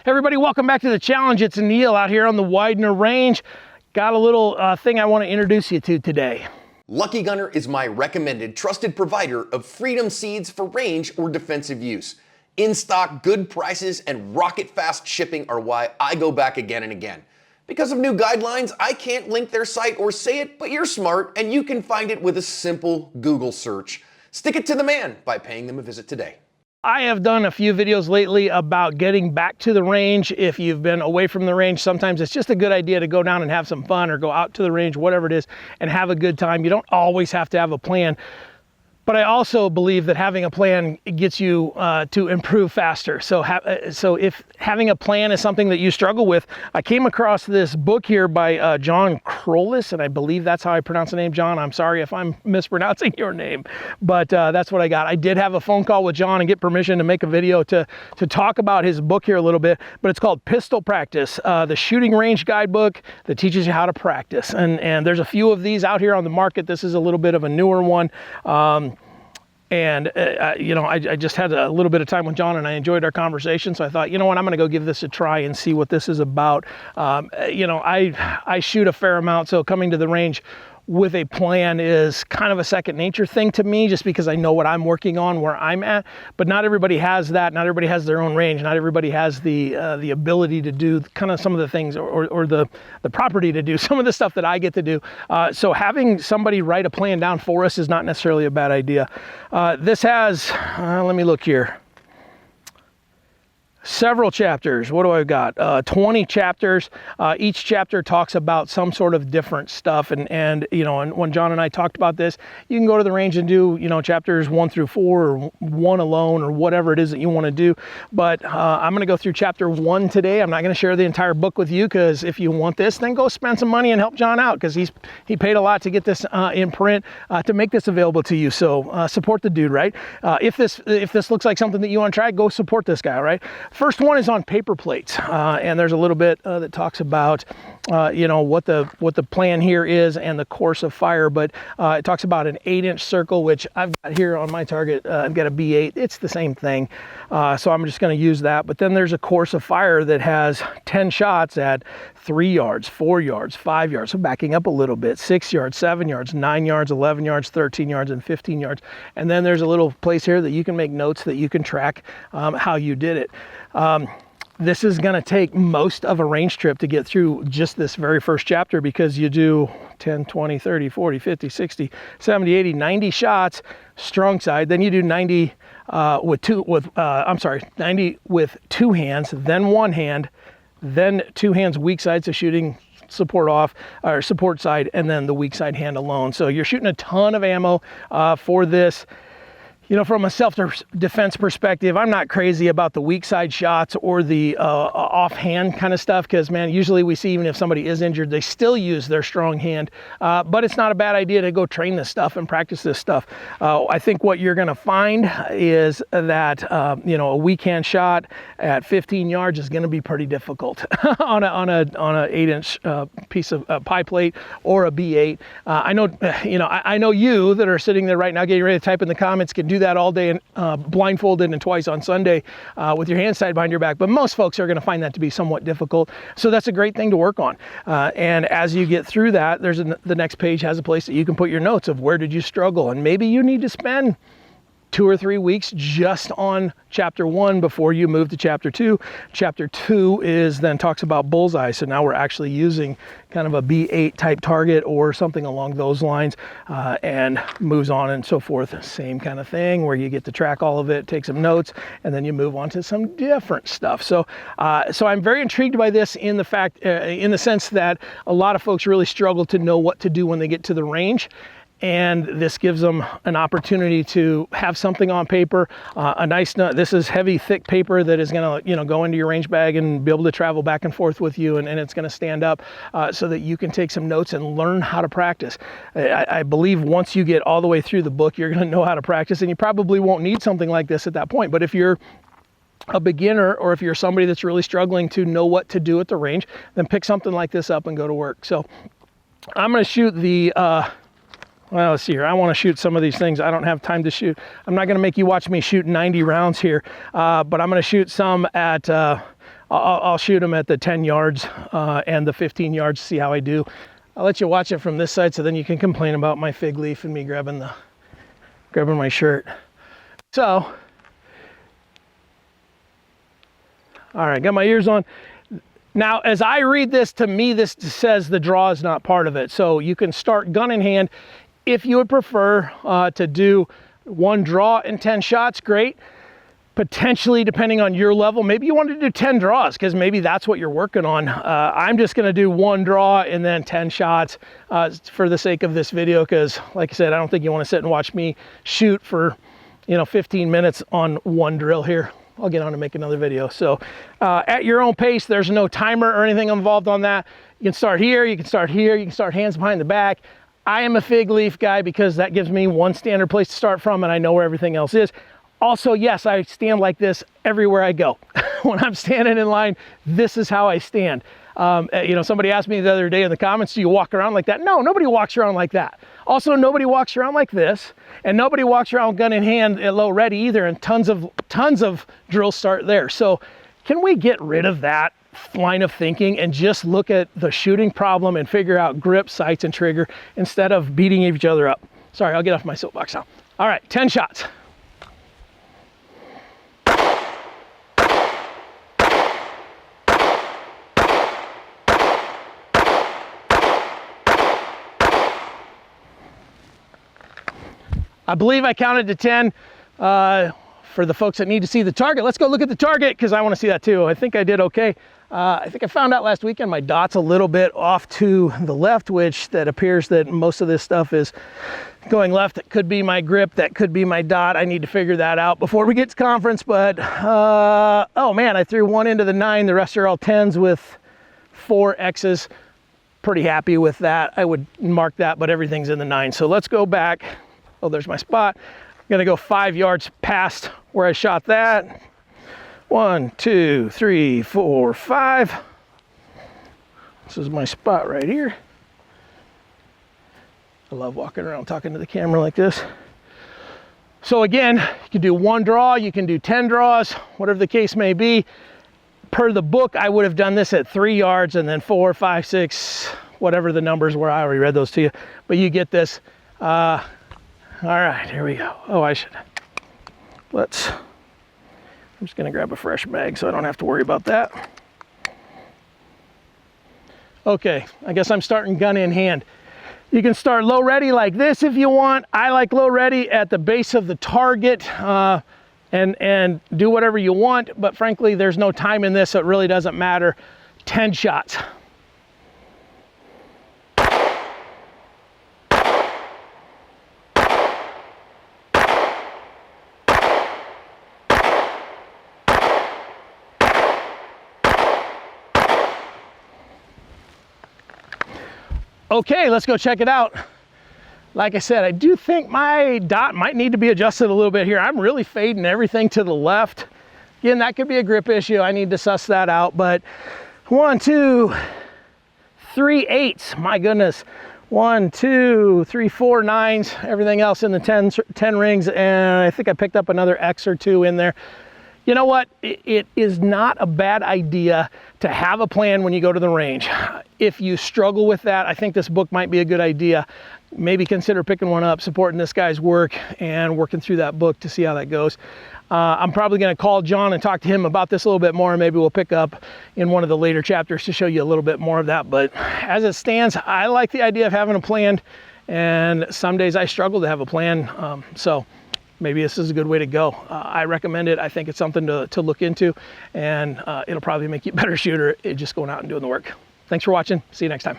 Everybody, welcome back to the challenge. It's Neil out here on the Widener Range. Got a little thing I want to introduce you to today. Lucky Gunner is my recommended trusted provider of Freedom seeds for range or defensive use. In stock, good prices, and rocket fast shipping are why I go back again and again. Because of new guidelines, I can't link their site or say it, but you're smart and you can find it with a simple Google search. Stick it to the man by paying them a visit today. I have done a few videos lately about getting back to the range. If you've been away from the range, sometimes it's just a good idea to go down and have some fun, or go out to the range, whatever it is, and have a good time. You don't always have to have a plan. But I also believe that having a plan gets you to improve faster. So if having a plan is something that you struggle with, I came across this book here by John Crollis, and I believe that's how I pronounce the name. John, I'm sorry if I'm mispronouncing your name, but that's what I got. I did have a phone call with John and get permission to make a video to talk about his book here a little bit, but it's called Pistol Practice, the shooting range guidebook that teaches you how to practice. And there's a few of these out here on the market. This is a little bit of a newer one. I just had a little bit of time with John and I enjoyed our conversation. So I thought, you know what, I'm going to go give this a try and see what this is about. I shoot a fair amount, so coming to the range with a plan is kind of a second nature thing to me, just because I know what I'm working on, where I'm at. But not everybody has that. Not everybody has their own range. Not everybody has the ability to do kind of some of the things, or the property to do some of the stuff that I get to do. So having somebody write a plan down for us is not necessarily a bad idea. This has, let me look here, several chapters. What do I got? 20 chapters. Each chapter talks about some sort of different stuff. And when John and I talked about this, you can go to the range and do, chapters 1 through 4, or one alone, or whatever it is that you want to do. But I'm going to go through chapter 1 today. I'm not going to share the entire book with you, because if you want this, then go spend some money and help John out, because he paid a lot to get this in print, to make this available to you. So support the dude, right? If this looks like something that you want to try, go support this guy, right? First one is on paper plates, and there's a little bit that talks about what the plan here is and the course of fire. But it talks about an 8-inch circle, which I've got here on my target. I've got a B8. It's the same thing, so I'm just going to use that. But then there's a course of fire that has 10 shots at 3 yards, 4 yards, 5 yards. So backing up a little bit, 6 yards, 7 yards, 9 yards, 11 yards, 13 yards, and 15 yards. And then there's a little place here that you can make notes that you can track how you did it. This is going to take most of a range trip to get through just this very first chapter, because you do 10, 20, 30, 40, 50, 60, 70, 80, 90 shots strong side. Then you do 90 90 with 2 hands, then 1 hand, then 2 hands weak side, so shooting support off, or support side, and then the weak side hand alone. So you're shooting a ton of ammo for this. From a self-defense perspective, I'm not crazy about the weak side shots or the offhand kind of stuff, because, man, usually we see, even if somebody is injured, they still use their strong hand. But it's not a bad idea to go train this stuff and practice this stuff. I think what you're going to find is that, a weak hand shot at 15 yards is going to be pretty difficult on a 8-inch piece of pie plate or a B8. I know you that are sitting there right now getting ready to type in the comments can do that all day, and blindfolded, and twice on Sunday with your hands tied behind your back. But most folks are going to find that to be somewhat difficult. So that's a great thing to work on. And as you get through that, the next page has a place that you can put your notes of where did you struggle. And maybe you need to spend 2 or 3 weeks just on chapter 1 before you move to chapter 2. Chapter 2 then talks about bullseye. So now we're actually using kind of a B8 type target or something along those lines, and moves on and so forth. Same kind of thing where you get to track all of it, take some notes, and then you move on to some different stuff. So I'm very intrigued by this in the sense that a lot of folks really struggle to know what to do when they get to the range. And this gives them an opportunity to have something on paper, a nice note. This is heavy, thick paper that is going to, go into your range bag and be able to travel back and forth with you, and it's going to stand up so that you can take some notes and learn how to practice. I believe once you get all the way through the book, you're going to know how to practice, and you probably won't need something like this at that point. But if you're a beginner, or if you're somebody that's really struggling to know what to do at the range, then pick something like this up and go to work. So I'm going to shoot the well, let's see here. I want to shoot some of these things. I don't have time to shoot. I'm not going to make you watch me shoot 90 rounds here, but I'm going to shoot some at I'll shoot them at the 10 yards and the 15 yards to see how I do. I'll let you watch it from this side so then you can complain about my fig leaf and me grabbing my shirt. So, all right, got my ears on. Now, as I read this, to me, this says the draw is not part of it. So you can start gun in hand. If you would prefer to do one draw and 10 shots, great. Potentially, depending on your level, maybe you want to do 10 draws because maybe that's what you're working on. I'm just going to do one draw and then 10 shots for the sake of this video because, like I said, I don't think you want to sit and watch me shoot for, 15 minutes on one drill here. I'll get on to make another video. So at your own pace, there's no timer or anything involved on that. You can start here, you can start here, you can start hands behind the back. I am a fig leaf guy because that gives me one standard place to start from and I know where everything else is. Also, yes, I stand like this everywhere I go. When I'm standing in line, this is how I stand. Somebody asked me the other day in the comments, do you walk around like that? No, nobody walks around like that. Also, nobody walks around like this, and nobody walks around gun in hand at low ready either, and tons of drills start there. So can we get rid of that line of thinking and just look at the shooting problem and figure out grip, sights, and trigger instead of beating each other up? Sorry, I'll get off my soapbox now. All right, 10 shots. I believe I counted to 10 for the folks that need to see the target. Let's go look at the target because I want to see that too. I think I did okay. I think I found out last weekend my dot's a little bit off to the left, which that appears that most of this stuff is going left. That could be my grip, that could be my dot. I need to figure that out before we get to conference, but oh man, I threw one into the 9. The rest are all 10s with 4 X's. Pretty happy with that. I would mark that, but everything's in the 9. So let's go back. Oh, there's my spot. I'm gonna go 5 yards past where I shot that. 1, 2, 3, 4, 5. This is my spot right here. I love walking around talking to the camera like this. So again, you can do one draw, you can do 10 draws, whatever the case may be. Per the book, I would have done this at 3 yards and then 4, 5, 6, whatever the numbers were. I already read those to you, but you get this. All right, here we go. Oh, I'm just gonna grab a fresh bag so I don't have to worry about that. Okay, I guess I'm starting gun in hand. You can start low ready like this if you want. I like low ready at the base of the target and do whatever you want, but frankly, there's no time in this, so it really doesn't matter. 10 shots. Okay, let's go check it out. Like I said, I do think my dot might need to be adjusted a little bit here. I'm really fading everything to the left. Again, that could be a grip issue. I need to suss that out, but 1, 2, 3 8s, my goodness. 1, 2, 3, 4 9s, everything else in the 10 rings, and I think I picked up another X or 2 in there. You know what? It is not a bad idea to have a plan when you go to the range. If you struggle with that, I think this book might be a good idea. Maybe consider picking one up, supporting this guy's work, and working through that book to see how that goes. I'm probably going to call John and talk to him about this a little bit more, and maybe we'll pick up in one of the later chapters to show you a little bit more of that. But as it stands, I like the idea of having a plan, and some days I struggle to have a plan. So maybe this is a good way to go. I recommend it. I think it's something to look into, and it'll probably make you a better shooter just going out and doing the work. Thanks for watching. See you next time.